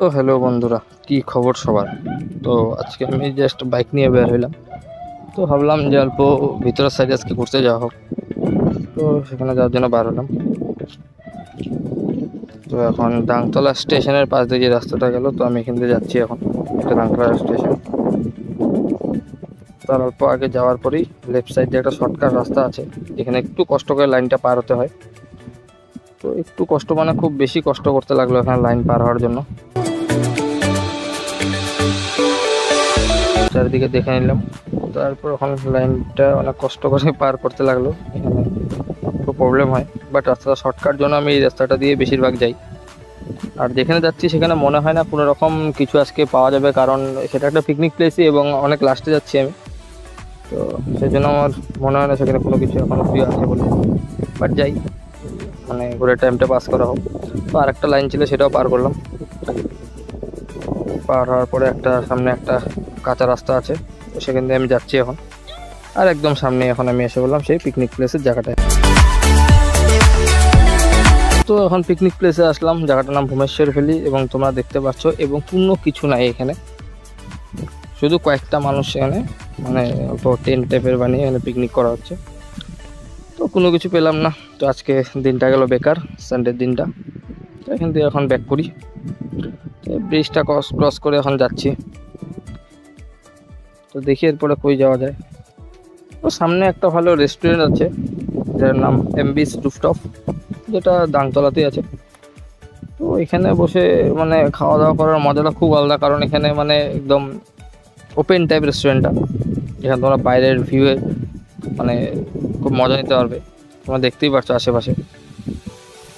তো হ্যালো বন্ধুরা, কি খবর সবার? তো আজকে আমি জাস্ট বাইক নিয়ে বের হইলাম। তো ভাবলাম যে অল্প ভিতরের সাইডে আজকে ঘুরতে যাওয়া হোক। তো সেখানে যাওয়ার জন্য বার হলাম। তো এখন ডাংতলা স্টেশনের পাশ দিয়ে যে রাস্তাটা গেল, তো আমি এখান দিয়ে যাচ্ছি এখন। এটা ডাংতলা স্টেশন। তার অল্প আগে যাওয়ার পরেই লেফট সাইড দিয়ে একটা শর্টকাট রাস্তা আছে, এখানে একটু কষ্ট করে লাইনটা পার হতে হয়। তো একটু কষ্ট মানে খুব বেশি কষ্ট করতে লাগলো এখানে লাইন পার হওয়ার জন্য। চারিদিকে দেখে নিলাম, তারপর এখন লাইনটা অনেক কষ্ট করে পার করতে লাগলো। এখানে খুব প্রবলেম হয়, বাট রাস্তাটা শর্টকাট জন্য আমি এই রাস্তাটা দিয়ে বেশিরভাগ যাই। আর যেখানে যাচ্ছি সেখানে মনে হয় না কোনো রকম কিছু আজকে পাওয়া যাবে, কারণ সেটা একটা পিকনিক প্লেসই এবং অনেক লাস্টে যাচ্ছি আমি। তো সেই জন্য আমার মনে হয় না সেখানে কোনো কিছু এখনো ফ্রি আছে বলে, বাট যাই, মানে ঘুরে টাইমটা পাস করা হোক। তো আর একটা লাইন ছিল, সেটাও পার করলাম। পার হওয়ার পরে সামনে একটা কাঁচা রাস্তা আছে, তো সেখান দিয়ে আমি যাচ্ছি এখন। আর একদম সামনে এখন আমি এসে বললাম সেই পিকনিক প্লেসের জায়গাটায়। তো এখন পিকনিক প্লেসে আসলাম, জায়গাটার নাম ভূমেশ্বর ভ্যালি, এবং তোমরা দেখতে পাচ্ছ এবং পূর্ণ কিছু নাই এখানে, শুধু কয়েকটা মানুষ এখানে মানে অল্প টেন্ট টাইপের বানিয়ে এখানে পিকনিক করা হচ্ছে। তো কোনো কিছু পেলাম না, তো আজকে দিনটা গেল বেকার, সানডের দিনটা। তো এখান থেকে এখন ব্যাক করি। ব্রিজটা ক্রস করে এখন যাচ্ছি। তো দেখি এরপরে কই যাওয়া যায়। তো সামনে একটা ভালো রেস্টুরেন্ট আছে, যার নাম এমবিস রুফটপ, যেটা ডাংতলাতেই আছে। তো এখানে বসে মানে খাওয়া দাওয়া করার মজাটা খুব আলাদা, কারণ এখানে মানে একদম ওপেন টাইপ রেস্টুরেন্টটা, যেখানে তোমরা বাইরের ভিউয়ে মানে খুব মজা নিতে পারবে। তোমরা দেখতেই পাচ্ছ আশেপাশে,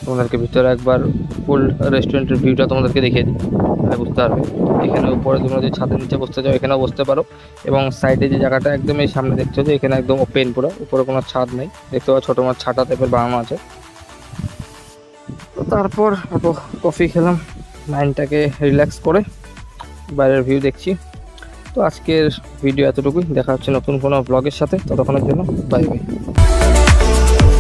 তোমাদেরকে ভিতরে একবার ফুল রেস্টুরেন্টের ভিউটা তোমাদেরকে দেখিয়ে দিই, তাহলে বুঝতে পারবে। এখানে উপরে তোমরা যদি ছাদের নিচে বসতে চাও এখানেও বসতে পারো, এবং সাইডে যে জায়গাটা একদম এই সামনে দেখছো যে এখানে একদম ওপেন পুরো, উপরে কোনো ছাদ নেই, দেখতে পাচ্ছ ছোটো মাছ ছাটা টাইপের বানানো আছে। তো তারপর একটু কফি খেলাম, মাইন্ডটাকে রিল্যাক্স করে বাইরের ভিউ দেখছি। তো আজকের ভিডিও এতটুকুই, দেখা হচ্ছে নতুন কোনো ব্লগের সাথে, ততক্ষণের জন্য বাই বাই।